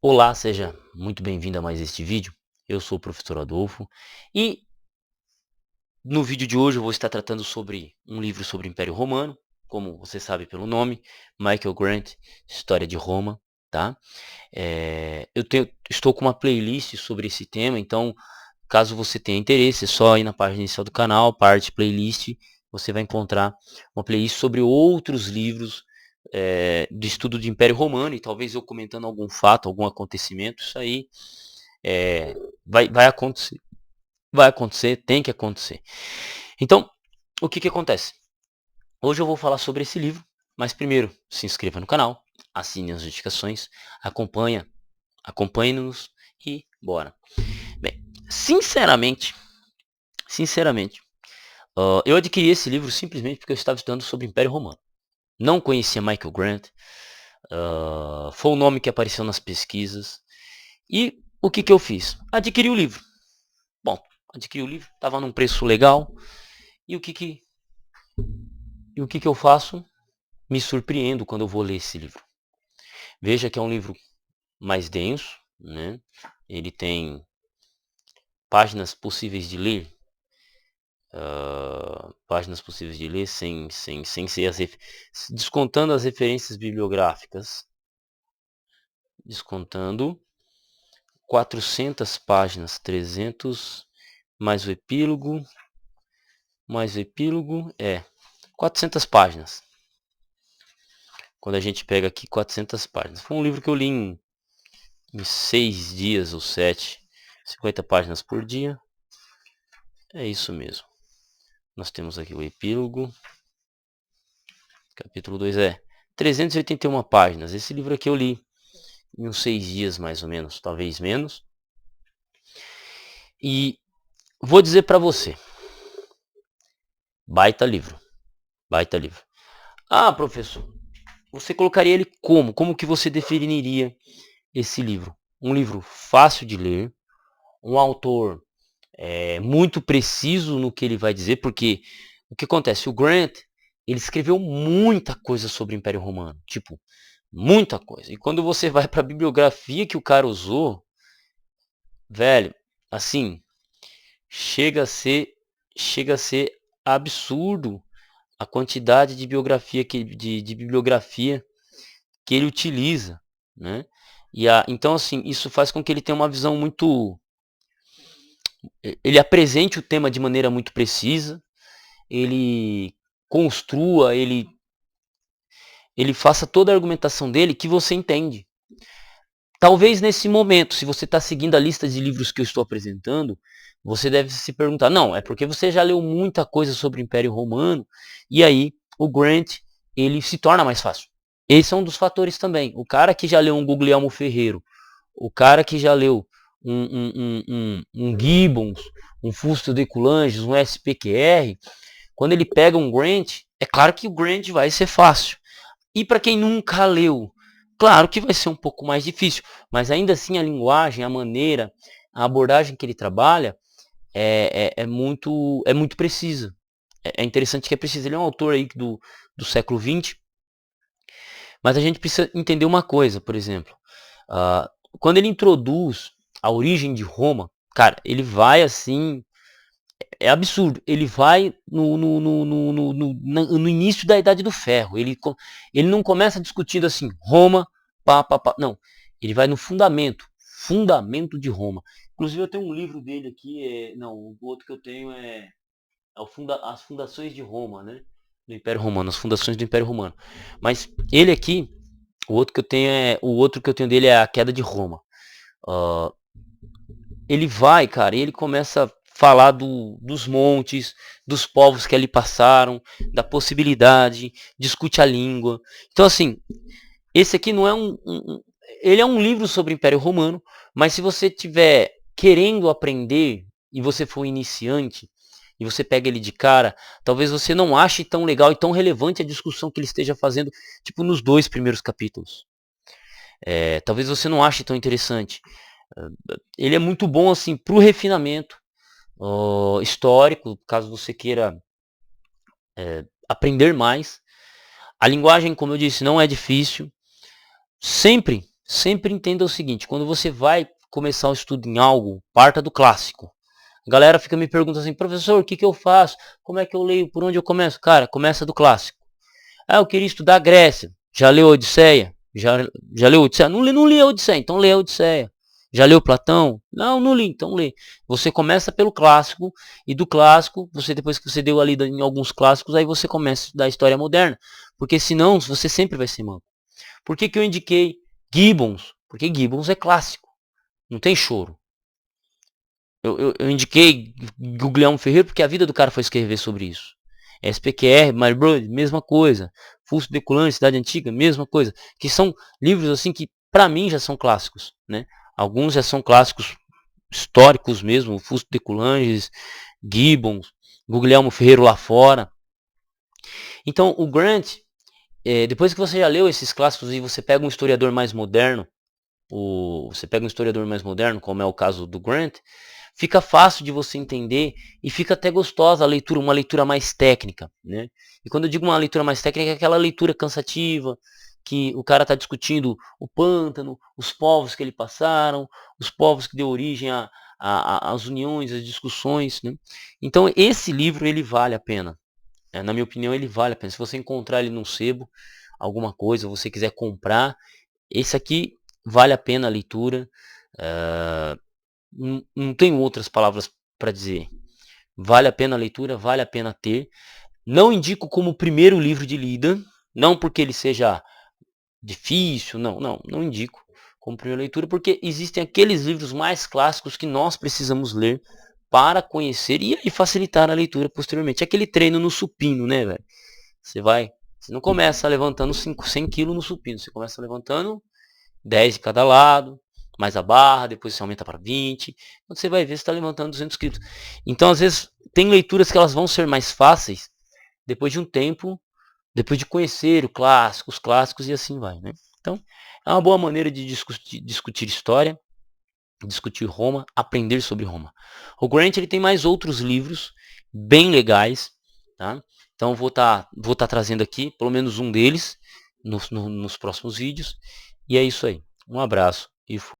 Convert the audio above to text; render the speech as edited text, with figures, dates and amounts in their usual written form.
Olá, seja muito bem-vindo a mais este vídeo. Eu sou o professor Adolfo e no vídeo de hoje eu vou estar tratando sobre um livro sobre o Império Romano, como você sabe pelo nome, Michael Grant, História de Roma, tá? Estou com uma playlist sobre esse tema, então caso você tenha interesse, é só ir na página inicial do canal, parte playlist, você vai encontrar uma playlist sobre outros livros de estudo de Império Romano e talvez eu comentando algum fato, algum acontecimento, isso aí é, vai acontecer. Vai acontecer, tem que acontecer. Então, o que acontece? Hoje eu vou falar sobre esse livro, mas primeiro, se inscreva no canal, assine as notificações, acompanhe-nos e bora. Bem, sinceramente, eu adquiri esse livro simplesmente porque eu estava estudando sobre o Império Romano. Não conhecia Michael Grant, foi o nome que apareceu nas pesquisas. E o que eu fiz? Adquiri o livro. Bom, adquiri o livro, estava num preço legal. E o que eu faço? Me surpreendo quando eu vou ler esse livro. Veja que é um livro mais denso, né? Ele tem páginas possíveis de ler, páginas possíveis de ler sem ser descontando as referências bibliográficas, descontando 400 páginas, 300 mais o epílogo é 400 páginas. Quando a gente pega aqui 400 páginas. Foi um livro que eu li em 6 dias ou 7, 50 páginas por dia. É isso mesmo. Nós temos aqui o epílogo. Capítulo 2 é 381 páginas. Esse livro aqui eu li em uns 6 dias mais ou menos, talvez menos. E vou dizer para você, baita livro, baita livro. Ah, professor, você colocaria ele como? Como que você definiria esse livro? Um livro fácil de ler, um autor muito preciso no que ele vai dizer, porque o que acontece? O Grant, ele escreveu muita coisa sobre o Império Romano, tipo, muita coisa. E quando você vai para a bibliografia que o cara usou, velho, assim, chega a ser, chega a ser absurdo a quantidade de bibliografia que ele utiliza, né? Então, assim, isso faz com que ele tenha uma visão muito. Ele apresente o tema de maneira muito precisa, ele construa, ele faça toda a argumentação dele que você entende. Talvez nesse momento, se você está seguindo a lista de livros que eu estou apresentando, você deve se perguntar, não, é porque você já leu muita coisa sobre o Império Romano, e aí o Grant, ele se torna mais fácil. Esse é um dos fatores também. O cara que já leu um Guglielmo Ferreiro, o cara que já leu um Gibbons, um Fusto de Coulanges, um SPQR, quando ele pega um Grant, é claro que o Grant vai ser fácil. E para quem nunca leu, claro que vai ser um pouco mais difícil, mas ainda assim a linguagem, a maneira, a abordagem que ele trabalha é muito precisa. É interessante que é preciso. Ele é um autor aí do século XX, mas a gente precisa entender uma coisa, por exemplo. Uh, Quando ele introduz a origem de Roma, cara, ele vai assim. É absurdo. Ele vai no início da Idade do Ferro. Ele não começa discutindo assim, Roma, pá, pá, pá. Não. Ele vai no fundamento. Fundamento de Roma. Inclusive eu tenho um livro dele aqui. Não, o outro que eu tenho As Fundações de Roma, né? Do Império Romano, as fundações do Império Romano. Mas ele aqui, o outro que eu tenho dele é A Queda de Roma. Uh, ele vai, cara, e ele começa a falar dos montes, dos povos que ali passaram, da possibilidade, discute a língua. Então, assim, esse aqui não é ele é um livro sobre o Império Romano, mas se você tiver querendo aprender e você for iniciante, e você pega ele de cara, talvez você não ache tão legal e tão relevante a discussão que ele esteja fazendo, tipo, nos 2 primeiros capítulos. Talvez você não ache tão interessante. Ele é muito bom, assim, pro refinamento histórico, caso você queira aprender mais. A linguagem, como eu disse, não é difícil. Sempre, sempre entenda o seguinte, quando você vai começar o estudo em algo, parta do clássico. A galera fica me perguntando assim, professor, o que eu faço? Como é que eu leio? Por onde eu começo? Cara, começa do clássico. Ah, eu queria estudar a Grécia. Já leu a Odisseia? Já leu a Odisseia? Não li a Odisseia, então lê a Odisseia. Já leu Platão? Não li, então lê. Você começa pelo clássico, e do clássico, você depois que você deu a lida em alguns clássicos, aí você começa a estudar a história moderna. Porque senão, você sempre vai ser manco. Por que eu indiquei Gibbons? Porque Gibbons é clássico. Não tem choro. Eu indiquei Guglielmo Ferreira porque a vida do cara foi escrever sobre isso. SPQR, My Brother, mesma coisa. Fusco de Culane, Cidade Antiga, mesma coisa. Que são livros assim que para mim já são clássicos, né? Alguns já são clássicos históricos mesmo, Fusco de Coulanges, Gibbons, Guglielmo Ferreira lá fora. Então o Grant, depois que você já leu esses clássicos e você pega um historiador mais moderno, como é o caso do Grant, fica fácil de você entender e fica até gostosa a leitura, uma leitura mais técnica, né? E quando eu digo uma leitura mais técnica, é aquela leitura cansativa, que o cara está discutindo o pântano, os povos que ele passaram, os povos que deu origem às uniões, às discussões, né? Então esse livro ele vale a pena. Na minha opinião ele vale a pena. Se você encontrar ele num sebo, alguma coisa, você quiser comprar, esse aqui vale a pena a leitura. Não tenho outras palavras para dizer. Vale a pena a leitura, vale a pena ter. Não indico como primeiro livro de lida, não porque ele seja difícil, não indico como primeira leitura, porque existem aqueles livros mais clássicos que nós precisamos ler para conhecer e facilitar a leitura posteriormente. Aquele treino no supino, né, velho? Você não começa levantando 100 quilos no supino, você começa levantando 10 de cada lado, mais a barra, depois você aumenta para 20, quando você vai ver, você está levantando 200 quilos. Então, às vezes, tem leituras que elas vão ser mais fáceis depois de um tempo, depois de conhecer os clássicos e assim vai, né? Então, é uma boa maneira de discutir história, discutir Roma, aprender sobre Roma. O Grant ele tem mais outros livros bem legais, tá? Então vou tá trazendo aqui pelo menos um deles nos próximos vídeos. E é isso aí. Um abraço e fui.